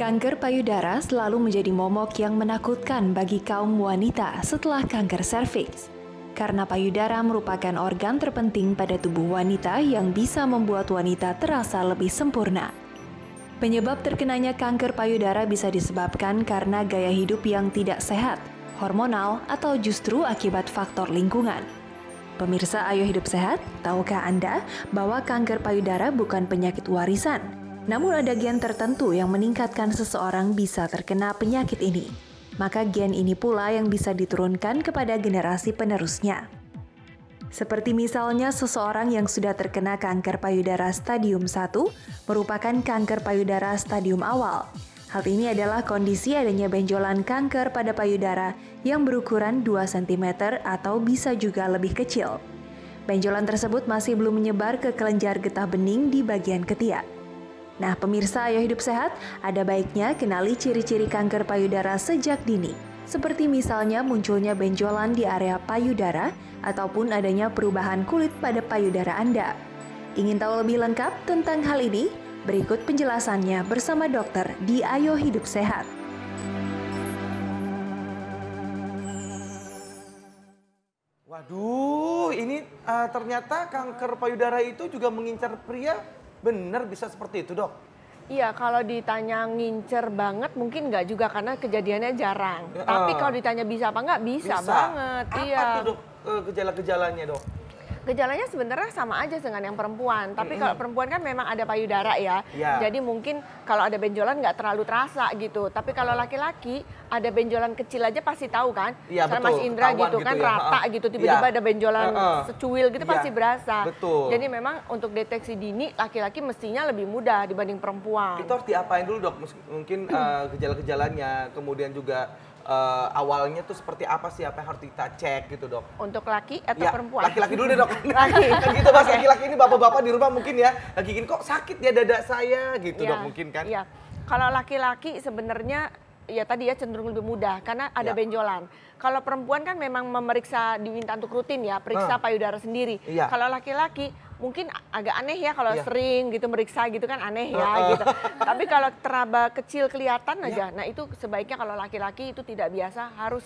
Kanker payudara selalu menjadi momok yang menakutkan bagi kaum wanita setelah kanker serviks. Karena payudara merupakan organ terpenting pada tubuh wanita yang bisa membuat wanita terasa lebih sempurna. Penyebab terkenanya kanker payudara bisa disebabkan karena gaya hidup yang tidak sehat, hormonal, atau justru akibat faktor lingkungan. Pemirsa Ayo Hidup Sehat, tahukah Anda bahwa kanker payudara bukan penyakit warisan? Namun ada gen tertentu yang meningkatkan seseorang bisa terkena penyakit ini. Maka gen ini pula yang bisa diturunkan kepada generasi penerusnya. Seperti misalnya seseorang yang sudah terkena kanker payudara stadium 1 merupakan kanker payudara stadium awal. Hal ini adalah kondisi adanya benjolan kanker pada payudara yang berukuran 2 cm atau bisa juga lebih kecil. Benjolan tersebut masih belum menyebar ke kelenjar getah bening di bagian ketiak. Nah, pemirsa Ayo Hidup Sehat, ada baiknya kenali ciri-ciri kanker payudara sejak dini, seperti misalnya munculnya benjolan di area payudara ataupun adanya perubahan kulit pada payudara Anda. Ingin tahu lebih lengkap tentang hal ini? Berikut penjelasannya bersama dokter di Ayo Hidup Sehat. Waduh, ini ternyata kanker payudara itu juga mengincar pria. Bener bisa seperti itu, Dok? Iya, kalau ditanya ngincer banget mungkin nggak juga karena kejadiannya jarang. Tapi kalau ditanya bisa apa nggak, bisa banget. Apa tuh, Dok, gejala-gejalanya, Dok? Gejalanya sebenarnya sama aja dengan yang perempuan. Tapi kalau perempuan kan memang ada payudara ya. Jadi mungkin kalau ada benjolan nggak terlalu terasa gitu. Tapi kalau laki-laki ada benjolan kecil aja pasti tahu kan. Iya, betul. Mas Indra gitu kan ya. Rata gitu. Tiba-tiba ada benjolan secuil gitu pasti berasa. Betul. Jadi memang untuk deteksi dini laki-laki mestinya lebih mudah dibanding perempuan. Itu harus diapain dulu, Dok? Mungkin gejala-gejalanya, kemudian juga awalnya tuh seperti apa sih, apa yang harus kita cek gitu, Dok? Untuk laki atau perempuan? Laki-laki dulu deh, Dok. Laki. Kan gitu, Mas, laki-laki ini bapak-bapak di rumah mungkin ya, lagi gini kok sakit ya dada saya gitu, Dok, mungkin kan? Iya, kalau laki-laki sebenarnya ya tadi ya cenderung lebih mudah karena ada benjolan. Kalau perempuan kan memang memeriksa, diminta untuk rutin ya, periksa payudara sendiri. Kalau laki-laki mungkin agak aneh ya kalau sering gitu meriksa gitu kan aneh ya gitu. Tapi kalau teraba kecil kelihatan aja, nah itu sebaiknya kalau laki-laki itu tidak biasa harus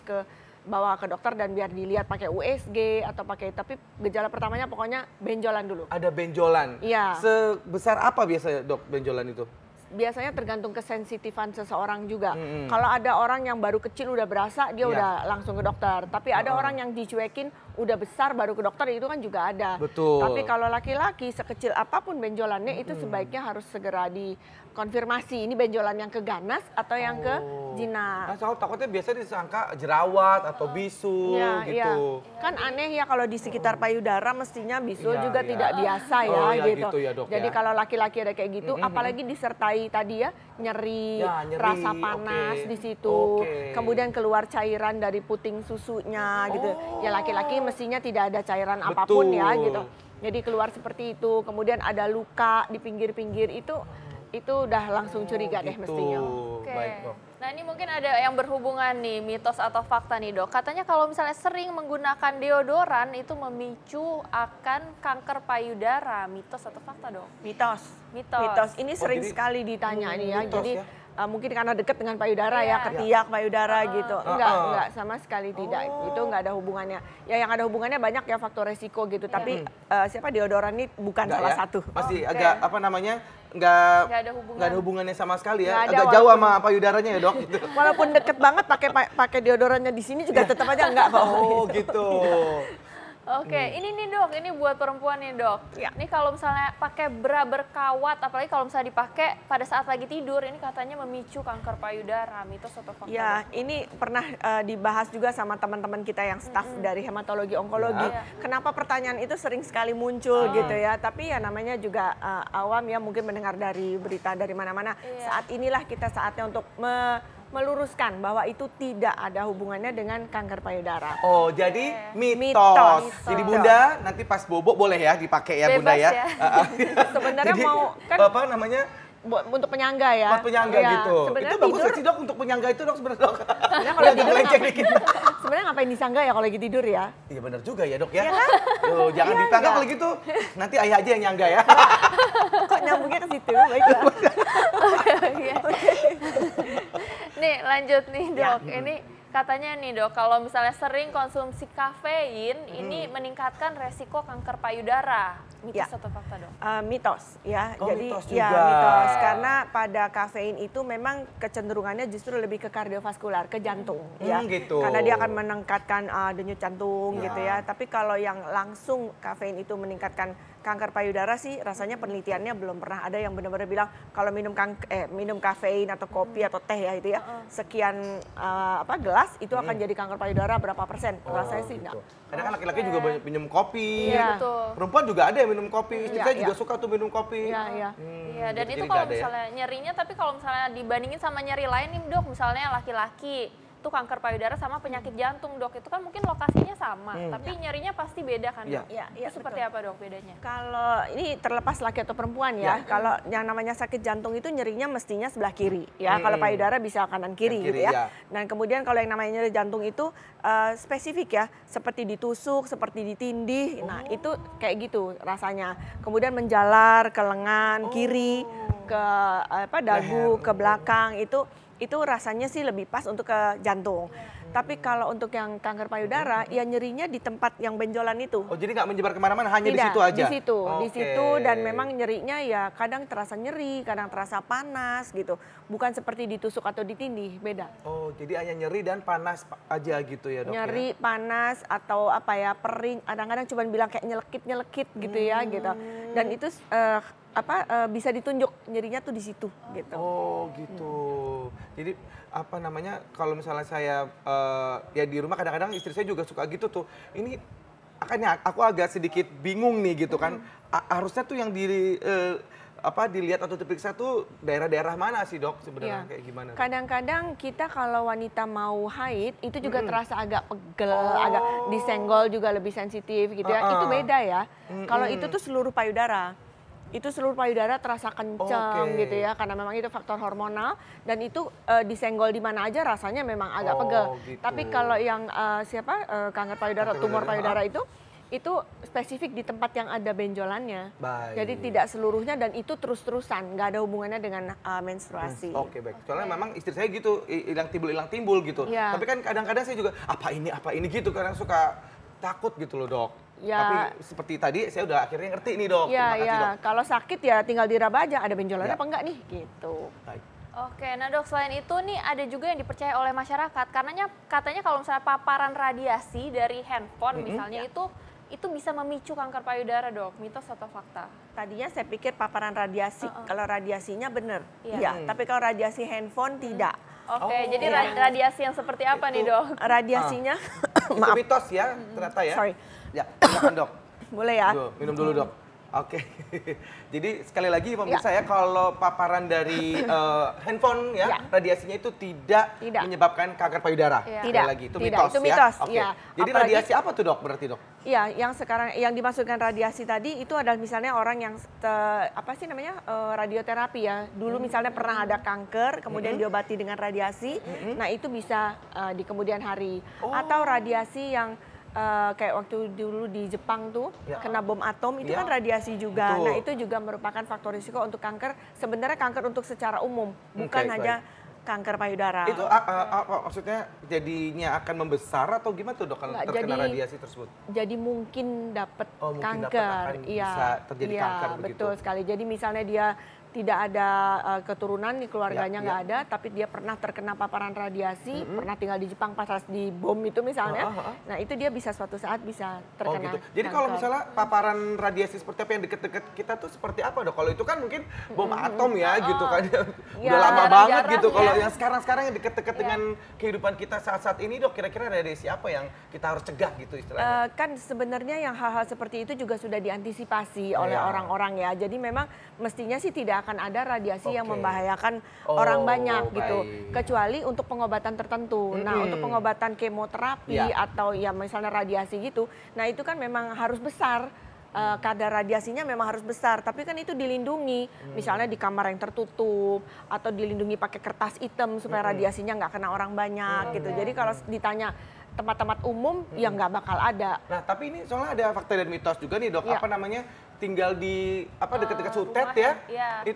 bawa ke dokter dan biar dilihat pakai USG atau pakai, tapi gejala pertamanya pokoknya benjolan dulu. Ada benjolan? Iya. Sebesar apa biasanya, Dok, benjolan itu? Biasanya tergantung kesensitifan seseorang juga. Kalau ada orang yang baru kecil udah berasa, dia udah langsung ke dokter. Tapi ada orang yang dicuekin udah besar baru ke dokter, itu kan juga ada. Betul. Tapi kalau laki-laki sekecil apapun benjolannya itu sebaiknya harus segera dikonfirmasi. Ini benjolan yang ke ganas atau yang ke jinak. Nah, takutnya biasa disangka jerawat atau bisul gitu. Kan aneh ya kalau di sekitar payudara mestinya bisul juga tidak biasa ya gitu. Gitu ya, Dok, jadi kalau laki-laki ada kayak gitu, apalagi disertai tadi ya nyeri, rasa panas di situ, kemudian keluar cairan dari puting susunya gitu. Ya laki-laki mestinya tidak ada cairan apapun ya gitu. Jadi keluar seperti itu, kemudian ada luka di pinggir-pinggir itu udah langsung curiga deh mestinya. Baik, Dok. Nah ini mungkin ada yang berhubungan nih, mitos atau fakta nih, Dok. Katanya kalau misalnya sering menggunakan deodoran itu memicu akan kanker payudara. Mitos atau fakta, Dok? Mitos. Ini sering sekali ditanya nih ya. Jadi mungkin karena dekat dengan payudara ya, ketiak payudara gitu. Enggak, sama sekali tidak. Itu enggak ada hubungannya. Ya yang ada hubungannya banyak ya faktor resiko gitu. Tapi deodoran ini bukan salah satu. Masih agak apa namanya? Nggak ada hubungannya sama sekali ya. Agak jauh sama payudaranya ya, Dok. Gitu. Walaupun deket banget pakai deodorannya di sini juga tetap aja enggak kok. Oh gitu. Oke, ini nih, Dok, ini buat perempuan nih, Dok. Ini kalau misalnya pakai bra berkawat, apalagi kalau misalnya dipakai pada saat lagi tidur, ini katanya memicu kanker payudara. Mitos atau fakta? Ya, ini pernah dibahas juga sama teman-teman kita yang staf dari hematologi onkologi. Kenapa pertanyaan itu sering sekali muncul gitu ya? Tapi ya namanya juga awam ya, mungkin mendengar dari berita dari mana-mana. Saat inilah kita saatnya untuk meluruskan bahwa itu tidak ada hubungannya dengan kanker payudara. Oh, jadi mitos. Mitos. Jadi Bunda nanti pas bobo boleh ya dipakai ya Bunda Bebas ya. ya. Sebenarnya Jadi, mau kan apa namanya? untuk penyangga ya. Buat penyangga Ya, gitu. sebenarnya Itu bagus tidur- nggak sih dok untuk penyangga itu dok sebenarnya dok? Sebenarnya kalau Agak tidur melenceng dikit. sebenarnya ngapain disangga ya kalau lagi tidur ya? Iya benar juga ya dok ya. Iya kan? Tuh, jangan Iya ditangkap nggak? kalau gitu. Nanti ayah aja yang nyangga ya. Kok nyambungnya ke situ? Baiklah. Iya. Nih lanjut nih Ya. dok, ini katanya nih dok, kalau misalnya sering konsumsi kafein, ini meningkatkan resiko kanker payudara. Mitos Ya. atau fakta dok? Mitos ya. Oh, Jadi mitos ya juga. mitos karena pada kafein itu memang kecenderungannya justru lebih ke kardiovaskular, ke jantung ya. Gitu. Karena dia akan meningkatkan denyut jantung Ya. gitu ya. Tapi kalau yang langsung kafein itu meningkatkan kanker payudara sih rasanya penelitiannya belum pernah ada yang benar-benar bilang kalau minum kafein atau kopi atau teh ya itu ya sekian gelas itu akan jadi kanker payudara berapa persen. Rasanya sih enggak. Kadang kan laki-laki juga banyak minum kopi. Iya. Betul. Perempuan juga ada yang minum kopi. Istri Iya, saya juga iya. suka tuh minum kopi. Iya, iya. Iya, dan gitu. itu Jadi kalau nggak ada ya? misalnya nyerinya, tapi kalau misalnya dibandingin sama nyeri lain nih dok, misalnya laki-laki itu kanker payudara sama penyakit jantung dok, itu kan mungkin lokasinya sama, tapi nyerinya pasti beda kan Iya. dok? Iya, iya, Itu seperti betul. apa dok bedanya? Kalau ini terlepas laki atau perempuan ya, kalau yang namanya sakit jantung itu nyerinya mestinya sebelah kiri ya. Kalau payudara bisa kanan kiri, Kanan kiri, gitu ya. ya. Dan kemudian kalau yang namanya nyeri jantung itu spesifik ya, seperti ditusuk, seperti ditindih. Nah, itu kayak gitu rasanya. Kemudian menjalar ke lengan kiri, ke dagu, Leher. ke belakang itu rasanya sih lebih pas untuk ke jantung. Tapi kalau untuk yang kanker payudara, ya nyerinya di tempat yang benjolan itu. Oh jadi nggak menyebar kemana-mana, hanya di Tidak, situ aja? di situ, di Oke. situ dan memang nyerinya ya kadang terasa nyeri, kadang terasa panas gitu. Bukan seperti ditusuk atau ditindih, beda. Oh jadi hanya nyeri dan panas aja gitu ya dok? Nyeri, panas atau perih, kadang-kadang cuma bilang kayak nyelekit-nyelekit gitu ya gitu. Dan itu bisa ditunjuk nyerinya tuh di situ gitu. Oh gitu. Jadi apa namanya kalau misalnya saya ya di rumah kadang-kadang istri saya juga suka gitu tuh. Ini makanya aku agak sedikit bingung nih gitu kan. Harusnya tuh yang dilihat atau diperiksa tuh daerah-daerah mana sih dok sebenarnya kayak gimana? Kadang-kadang kita kalau wanita mau haid itu juga terasa agak pegel, agak disenggol juga lebih sensitif gitu ya. Itu beda ya. Kalau itu tuh seluruh payudara. Itu seluruh payudara terasa kenceng gitu ya, karena memang itu faktor hormonal dan itu disenggol di mana aja rasanya memang agak pegel. Gitu. Tapi kalau yang kanker payudara, tumor payudara itu spesifik di tempat yang ada benjolannya. Baik. Jadi tidak seluruhnya dan itu terus-terusan, nggak ada hubungannya dengan menstruasi. Oke baik. Soalnya memang istri saya gitu hilang timbul gitu. Iya. Tapi kan kadang-kadang saya juga apa ini gitu karena suka takut gitu loh dok. Ya. Tapi seperti tadi saya udah akhirnya ngerti nih dok. Iya, Terima kasih iya. dok. Kalau sakit ya tinggal diraba aja, ada benjolannya Ya. apa enggak nih gitu. Baik. Oke, nah dok selain itu nih ada juga yang dipercaya oleh masyarakat, katanya kalau misalnya paparan radiasi dari handphone misalnya itu bisa memicu kanker payudara dok, mitos atau fakta? Tadinya saya pikir paparan radiasi, kalau radiasinya benar, Iya. iya. Tapi kalau radiasi handphone tidak. Oke, jadi iya. radiasi yang seperti apa nih dok? Radiasinya, Itu maaf, mitos ya ternyata ya. sorry, Ya silakan dok. boleh ya? Duh, minum dulu dok. Oke. Jadi sekali lagi pemirsa ya kalau paparan dari handphone ya, Ya. radiasinya itu tidak menyebabkan kanker payudara. Iya. Sekali Tidak, lagi itu tidak. mitos Itu ya. mitos, Oke. iya. Jadi Apalagi- radiasi apa tuh dok berarti dok? Iya, yang sekarang yang dimaksudkan radiasi tadi itu adalah misalnya orang yang radioterapi ya. Dulu misalnya pernah ada kanker, kemudian diobati dengan radiasi. Nah, itu bisa di kemudian hari. Atau radiasi yang kayak waktu dulu di Jepang tuh kena bom atom itu Ya. kan radiasi juga. Betul. Nah, itu juga merupakan faktor risiko untuk kanker. Sebenarnya kanker untuk secara umum, bukan Baik, hanya kanker payudara. Itu apa maksudnya jadinya akan membesar atau gimana tuh dok kalau Nggak, terkena jadi- radiasi tersebut? Jadi mungkin dapat Mungkin dapat kanker, akan bisa terjadi kanker begitu. betul sekali. Jadi misalnya dia tidak ada keturunan di keluarganya nggak ada, tapi dia pernah terkena paparan radiasi, pernah tinggal di Jepang pas di bom itu misalnya. Nah itu dia bisa suatu saat bisa terkena. gitu. Jadi kalau kanker. misalnya paparan radiasi seperti apa yang deket-deket kita tuh seperti apa dok? Kalau itu kan mungkin bom atom ya gitu kan. Ya, Udah lama jarang-jarang banget gitu. ya. Kalau yang sekarang yang deket-deket dengan kehidupan kita saat-saat ini dok, kira-kira radiasi apa yang kita harus cegah gitu istilahnya? Kan sebenarnya yang hal-hal seperti itu juga sudah diantisipasi oleh orang-orang ya. Jadi memang mestinya sih tidak akan ada radiasi yang membahayakan orang banyak gitu. Kecuali untuk pengobatan tertentu. Nah, untuk pengobatan kemoterapi atau ya misalnya radiasi gitu, nah itu kan memang harus besar. Kadar radiasinya memang harus besar, tapi kan itu dilindungi, misalnya di kamar yang tertutup atau dilindungi pakai kertas hitam supaya radiasinya nggak kena orang banyak gitu. Jadi kalau ditanya tempat-tempat umum ya nggak bakal ada. Nah tapi ini soalnya ada fakta dan mitos juga nih dok, apa namanya tinggal di dekat-dekat sutet ya, itu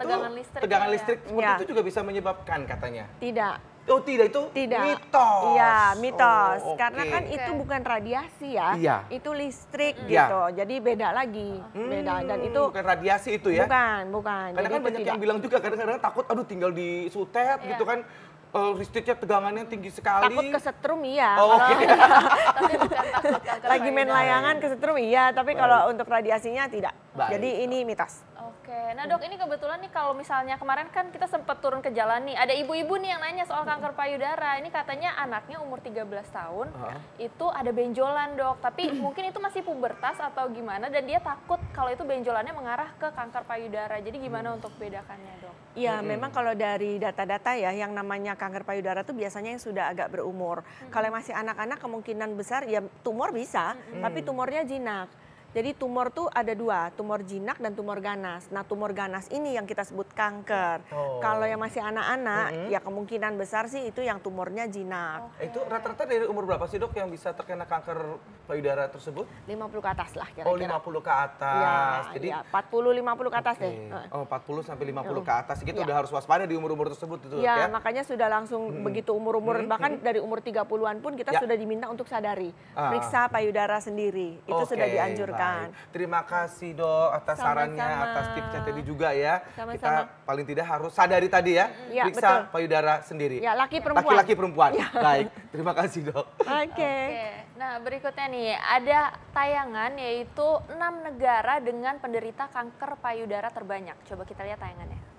tegangan listrik seperti itu juga bisa menyebabkan katanya. Tidak. Oh tidak, itu mitos. Iya, mitos. Karena kan itu bukan radiasi ya, itu listrik gitu. Jadi beda lagi, beda. Dan itu bukan radiasi itu ya? Bukan. Karena kan banyak yang bilang juga kadang-kadang takut, aduh tinggal di sutet gitu kan. Listriknya tegangannya tinggi sekali. Takut kesetrum iya. Tapi bukan takut kanker lagi main layangan kesetrum iya, tapi kalau untuk radiasinya tidak. Jadi ini mitos. Oke, nah dok ini kebetulan nih kalau misalnya kemarin kan kita sempat turun ke jalan nih, ada ibu-ibu nih yang nanya soal kanker payudara. Ini katanya anaknya umur 13 tahun, itu ada benjolan dok, tapi mungkin itu masih pubertas atau gimana dan dia takut kalau itu benjolannya mengarah ke kanker payudara. Jadi gimana untuk bedakannya dok? Iya, memang kalau dari data-data ya yang namanya kanker payudara itu biasanya yang sudah agak berumur. Kalau masih anak-anak kemungkinan besar ya tumor bisa, tapi tumornya jinak. Jadi tumor tuh ada dua, tumor jinak dan tumor ganas. Nah tumor ganas ini yang kita sebut kanker. Kalau yang masih anak-anak ya kemungkinan besar sih itu yang tumornya jinak. Itu rata-rata dari umur berapa sih dok yang bisa terkena kanker payudara tersebut? 50 ke atas lah kira-kira. 50 ke atas. Jadi 40-50 ke atas deh. 40 sampai 50 ke atas gitu udah harus waspada di umur-umur tersebut itu ya. Makanya sudah langsung begitu umur-umur bahkan dari umur 30-an pun kita sudah diminta untuk sadari. Periksa payudara sendiri. Itu sudah dianjurkan. Terima kasih dok atas sarannya, atas tipsnya tadi juga ya. Kita paling tidak harus sadari tadi ya, periksa payudara sendiri. Ya, laki-perempuan. Laki-laki perempuan. Baik, terima kasih dok. Oke. Nah berikutnya nih, ada tayangan yaitu 6 negara dengan penderita kanker payudara terbanyak. Coba kita lihat tayangannya.